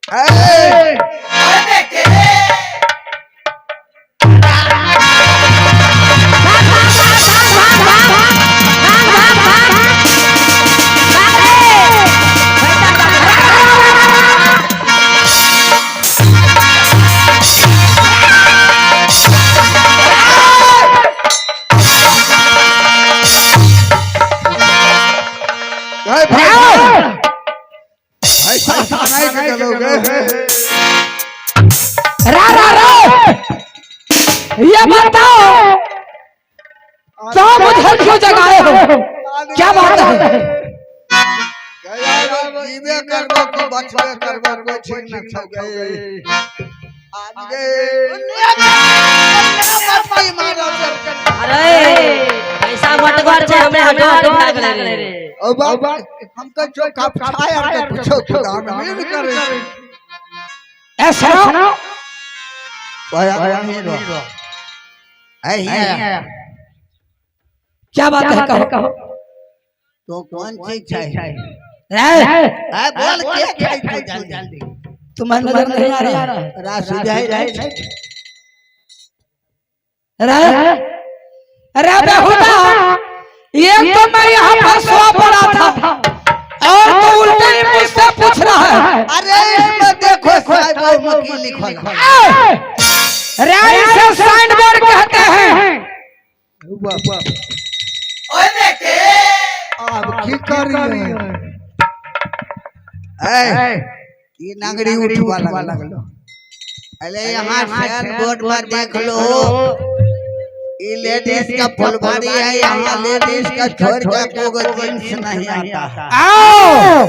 ये बताओ तो मुझे क्यों जगाए हो? क्या बात है? जीवे करबो कि बचबे करबो कोई ठीक न छ गए आज गए अरे पैसा मटगर छे हमरे हजार भाग ले रे ओ बाबा हम तो जो कप खाया के पूछो खुदा में नहीं करे ऐसा आया नहीं रो है क्या बात है? कहो तो कौन चीज है बोल क्या खाई तू जल्दी तुम्हें नजर नहीं आ रहा? रासु जाए रहे अरे बेहुदा, ये तो मैं यहाँ पर सो पड़ा था और तो उल्टे ही मुझसे पूछ रहा है। अरे इसमें देखो साइड बोर्ड में की लिखा है। अरे इसे साइड बोर्ड कहते हैं। ओए बेटे अब की कर रही है? ये नागरी उठवा लगलो। अरे यहाँ साइड बोर्ड में देख लो, ये लेडीज का फुलवारी है, यहाँ लेडीज का छोड़ के कोई जींस नहीं आता। आओ,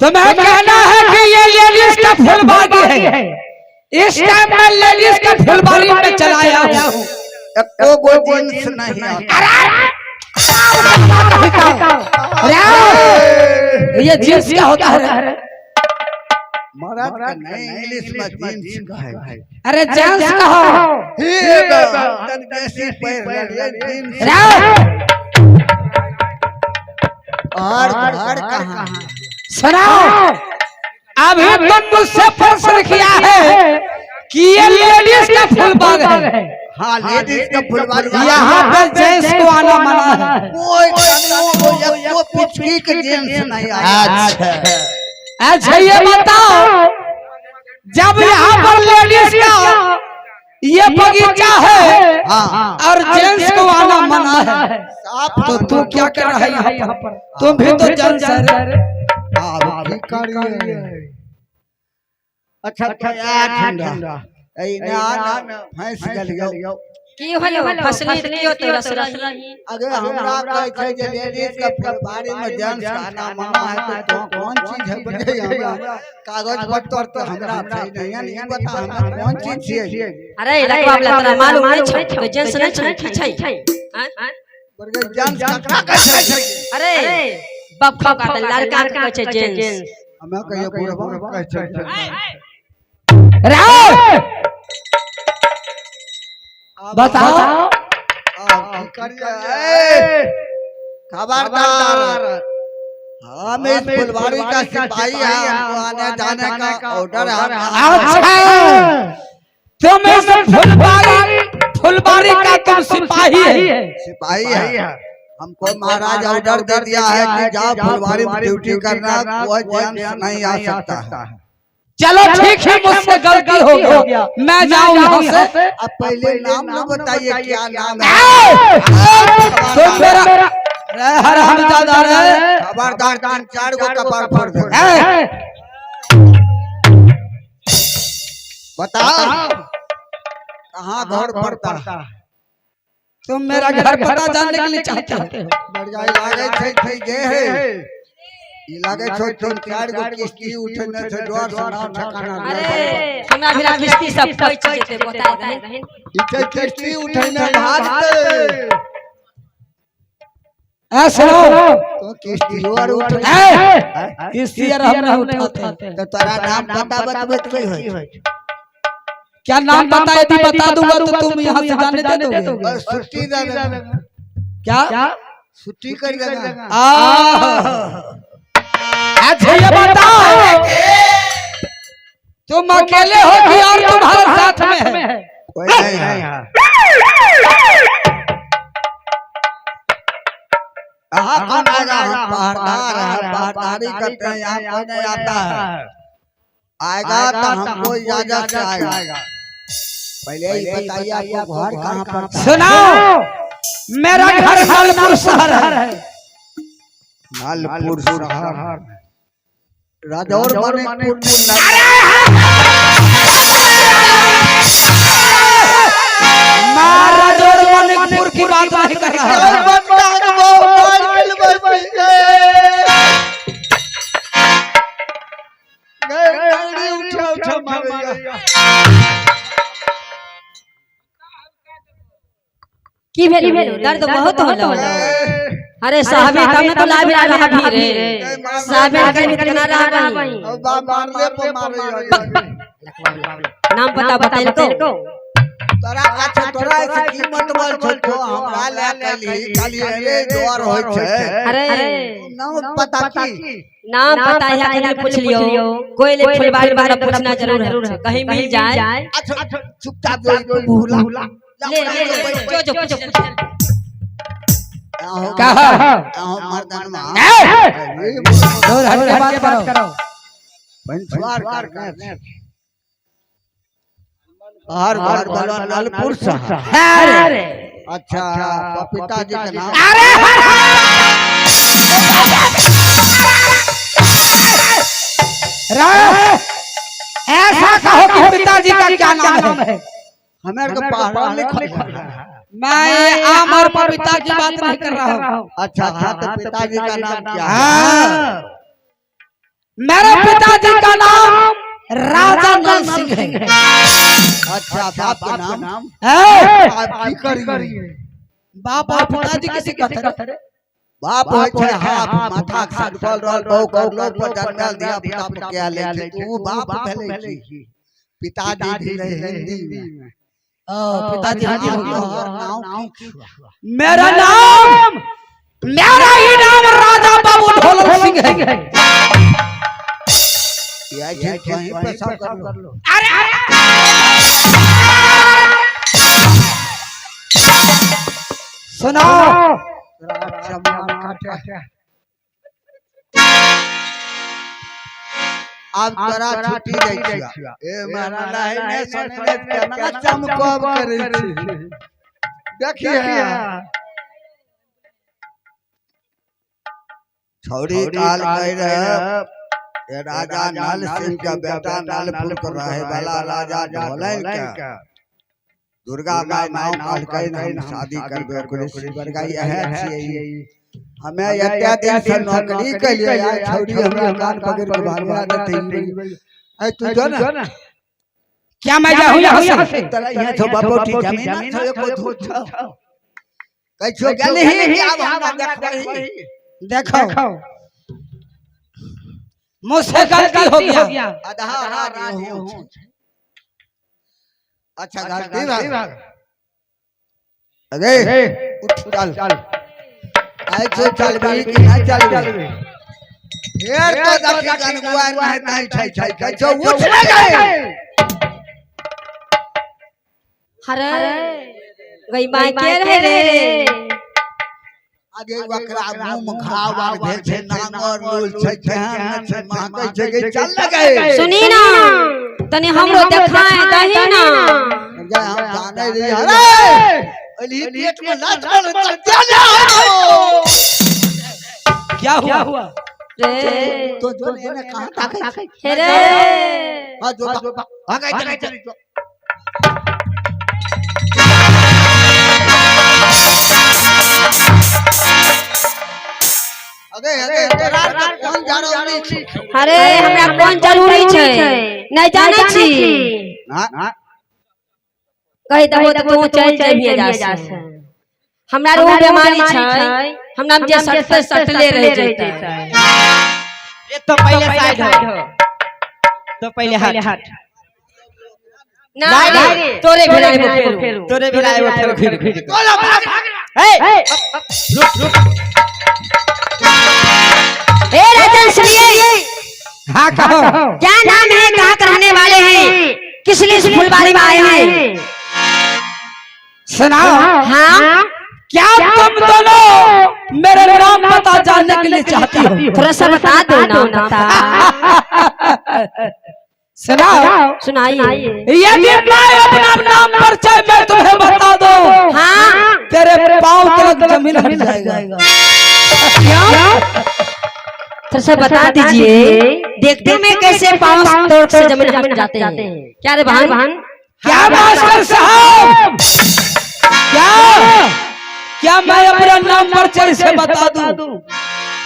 तुम्हें कहना है कि ये लेडीज का फुलवारी है। इस टाइम में लेडीज का फुलवारी में चलाया हूँ, कोई जींस नहीं आता। ये जींस क्या होता है? मर्द का नहीं, इंग्लिश में जींस का है। अरे जेंट्स कहो। और घर कहाँ? सुनाओ, अभी तुम मुझसे प्रश्न किया है कि ये लेडीज का फुलबाग है। हाँ, लेडीज का फुलबाग। यहाँ पे जेंट्स को आना मना है। कोई पिछकी के जेंट्स नहीं आया। अच्छा ये बताओ, जब यहाँ पर लेडीज का ये बगीचा है और जेंट्स को आना मना है, तो तू क्या कर रहा है यहाँ पर? तुम भी तो जेंट्स है। अच्छा ठंडा भैंस गल गयो की होलो फसली लियो तो रसरही। अगर हमरा कहे छै जे लेडीज का फुलवारी में जेंट्स खाना मना है तो कौन चीज है बजे? हमरा कागज पत्र तो हमरा छै नहीं बता हमरा कौन चीज छै? अरे लखवा वाला तोरा मालूम नहीं छै कोई जेंट्स नहीं छै की छै? बरगे जेंट्स ककरा कहै छै? अरे बप्पा का लड़का के कहै छै जेंट्स। हमरा कहियो बुढ़वा कहै छै। राव बताओ, खबरदार, हम इस फुलवारी का सिपाही हैं, हमको आने जाने का ऑर्डर है। तुम इस फुलवारी का तुम सिपाही है? सिपाही है। हमको महाराज ऑर्डर दे दिया है कि जाओ फुलवारी में ड्यूटी करना, कोई जेंट्स नहीं आ सकता है। चलो ठीक है, मुझसे गलती हो गया, मैं जाऊँ यहाँ से। अब पहले नाम न बताइए, क्या नाम है? तुम मेरा हरामजादा है। खबरदार, 3-4 को कपार फोड़ दे। बताओ कहाँ घर पड़ता? तुम मेरा घर पता जानने के लिए चाहते हो? लागे छो 3-4 गो किस्ती उठने से डर से नाम ठिकाना। अरे हमरा बिना किस्ती सब कोई चीज से बता दहिन। इथे किस्ती उठने भागते ऐसे हो तो किस्ती और उठे किस्ती और हम नहीं उठाते। तो तेरा नाम बता कोई है? क्या नाम बता? यदि बता दूंगा तो तुम यहाँ से जाने दे दोगे? छुट्टी दे देगा। क्या छुट्टी कर देगा? अच्छा ये बताओ, तुम अकेले हो कि और तुम्हारे साथ में है? कोई नहीं है। यहाँ कौन आएगा? हम पहरदार हैं, पहरदारी करते हैं, यहाँ कोई नहीं आता है। आएगा तो हमको इजाजत से आएगा। पहले ही बताइए आपको घर कहाँ पड़ता है? सुनाओ, मेरा घर नालपुर शहर है। नालपुर शहर, राजौर मणिपुर राजौर मणिपुर की बात नहीं कर रहा। की भेल दर्द बहुत होला। अरे साहबे तब तो लाभ रहा भी रे साहबे कहीं कितना रहा भाई मारले पे मारे नाम पता बताइल को तोरा अच्छा तोरा ऐसे कीमत बोल छो हमरा ले कली खाली रे जोर होय छै। अरे नाम पता की नाम पता है कहीं पूछ लियो कोई ले फुलबाड़ी वाला पूछना जरूर है कहीं मिल जाए। अच्छा चुपचाप दो भूला ले ले जो कहा मर्दन दूर हट के बात करो। पंचवार करने हर घर वाला नालपुर शहर। अरे अच्छा पिताजी का नाम? ऐसा कहो कि पिताजी का क्या नाम है? हमें को पढ़ा लिखा है। मैं आम और पपीता की बात नहीं कर रहा हूँ। अच्छा तो पिताजी का नाम क्या है? हाँ, मेरे पिताजी का नाम राजा नल सिंह है। अच्छा बाप का नाम? आप की करिए? बाप और पिताजी किसी का था? बाप होय छै हाथ माथा खटकल रहल बहु कर लोग पर जन्मल दिया पिता पर क्या ले छै तू बाप भेलै छी पिताजी भेलै हिंदी में। पिताजी हाजी हो गया। नाम मेरा ही नाम राजा बाबू ढोलक सिंह है। ये कहीं पे सब कर लो। सुनाओ, अब तोरा छुट्टी दै छिया ए मारा नहीं ने सुने केना चमकब करै छी देखिए छौड़ी काल कह रहे ये राजा नल सिंह का बेटा नालपुर को रहे वाला राजा ढोलक का दुर्गा माई नाम काल कह नहीं शादी करबे कुछ बरगाई है छी हमें एते दिन से नौकरी के लिए यार छौड़ी हमरा कान पकड़ के भागवा देते ऐ तू जो ना क्या मैं जाऊं यहां से? तेरा यहां तो बापोटी जमीन ना छो को धूत छो कैछो गेली ही अब हमरा देखबही देखो मुझसे गलती हो गया। आधा आधा हूं। अच्छा गलती भाग अरे उठ चल ऐसे चलबी कि नहीं चलबी यार तो देखी गनगुआ नहीं छै कैछो उठ ले गए। अरे गई माई के रहे रे आगे वकरा मुंह घाव आग भेल छै नांगर लूल छै केहन छै महकै छै के चल लगे। सुनी ना तने हमरो देखाए दही ना जा हम जाने रही अरे अली पेट में ना चल चल क्या हुआ रे तो जो ने कहां ताकै हे रे हां जो भागै चल अरे तेरा कौन जरूरी छै? अरे हमरा कौन जरूरी छै नहीं जाने छी हां कहि दहो त तू चल जइबे जा से हमरा रो बीमारी छै हमरा जे सटले रह जैते ये तो पहले साइड हो तो पहले हट नहीं तोरे भिड़ाए फेरू तोरे भिड़ाए वो फिर घिर बोला भाग ए रुक ए राजन सुनिए हाँ कहो क्या नाम है कहाँ रहने वाले हैं किस लिए इस फुलवारी में आए हैं? सुनाओ। हाँ, क्या तुम दोनों मेरे नाम पता जानने के लिए चाहती हो? थोड़ा सा बता दो नाम पता। सुनाओ। सुनाइए। यदि मैं अपना नाम परिचय मैं तुम्हें बता दो, हाँ, तेरे पाँव तक जमीन हट जाएगा। क्या? थोड़ा सा बता दीजिए। देखते मैं कैसे पाँव तोड़ से जमीन हट जाते हैं। क्या रे बहन? क्या मास्टर साहब? क्या मैं अपना नाम परिचय से बता दूं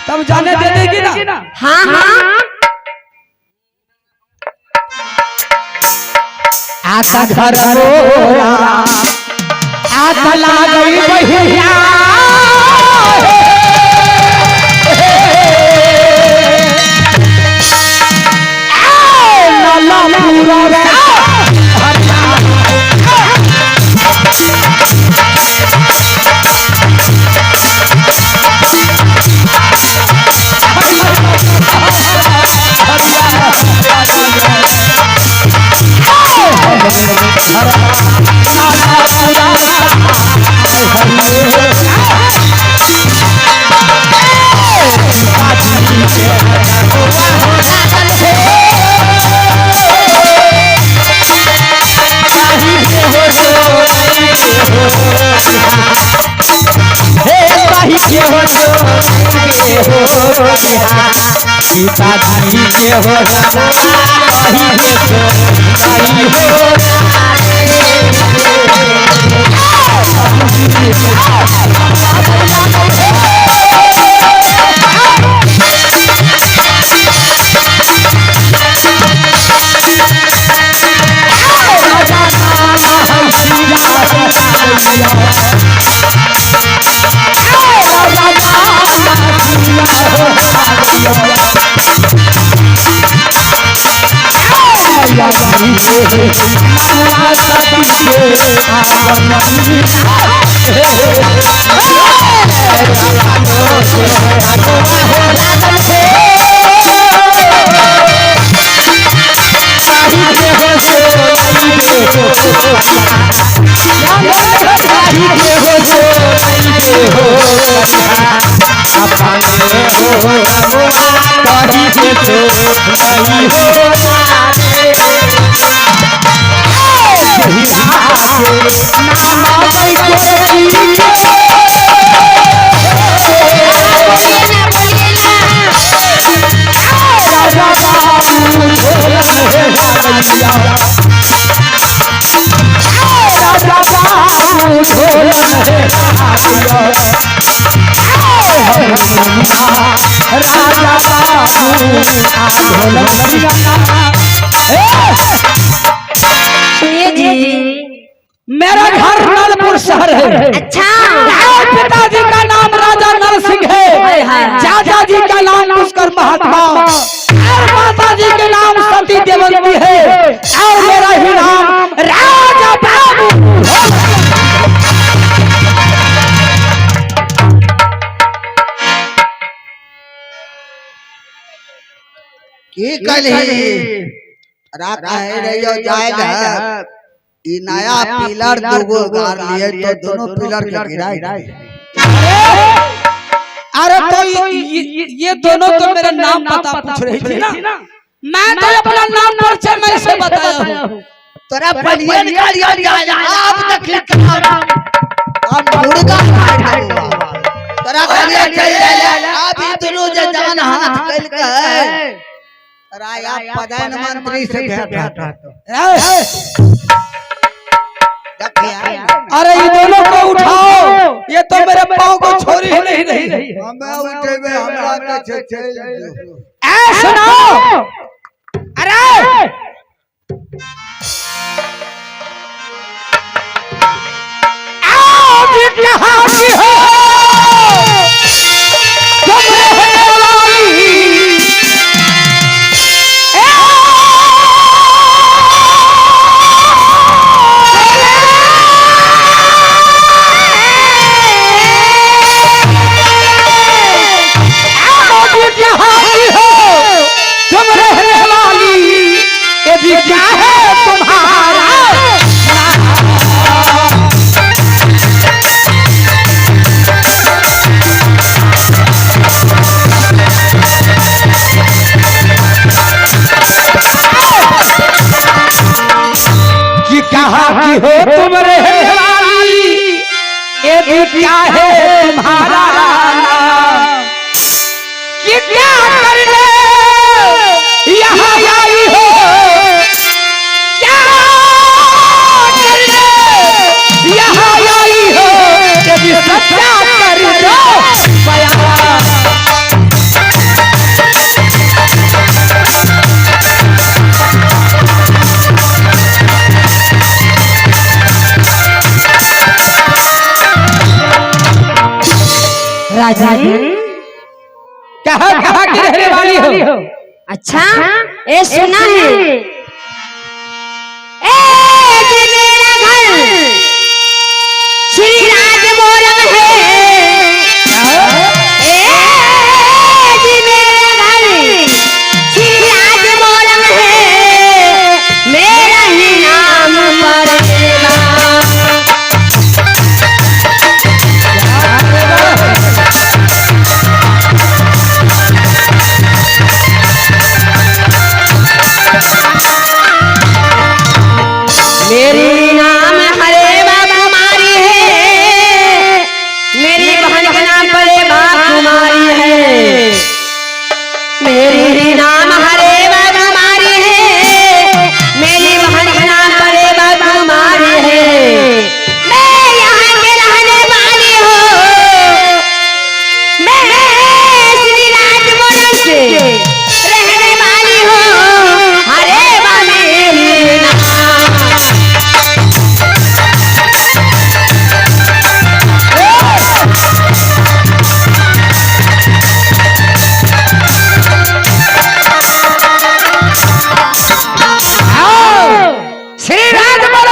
तब जाने दे देगी ना? हाँ हाँ। आता घर रोरा आता लागई बहिया लाला पूरा पिताजी के हो सुनिए जी, मेरा घर नलपुर शहर है। अच्छा। पिताजी का नाम राजा नरसिंह है, चाचा जी का नाम पुष्कर महात्मा और माता जी के नाम सती देवंती है और मेरा ही नाम राजा बाबू। की कली रात है रहियो जाएगा ई नया पिलर दुगो गार लिए तो दोनों पिलर के गिराई। अरे तो ये दोनों तो मेरा नाम पता पूछ रही थी ना, मैं तो अपना नाम परिचय मैं से बताया हूँ। तोरा पलियन गाड़ियां जाए आप तक लिख अब मुर्गा खाए तोरा गाड़ियां चल जाए अब ई दोनों जे जान हाथ कल के राया प्रधानमंत्री से भेंट अरे ये दोनों को उठाओ, ये तो मेरे पाँव को छोड़ी ही नहीं रही। हमें उठेबे हमरा के चल ए सुनो, अरे आओ बिटिया हाथी हो तुम रहने वाली क्या है तुम्हारा आई हो तुम रहने वाली, ये भी क्या है तुम्हारा नाम, कि क्या करने यहाँ आई हो, क्या करने यहाँ आई हो, ये भी सच्चा कर दो बयान। राजा कहाँ कहाँ की रहने वाली हो? अच्छा ये सुना है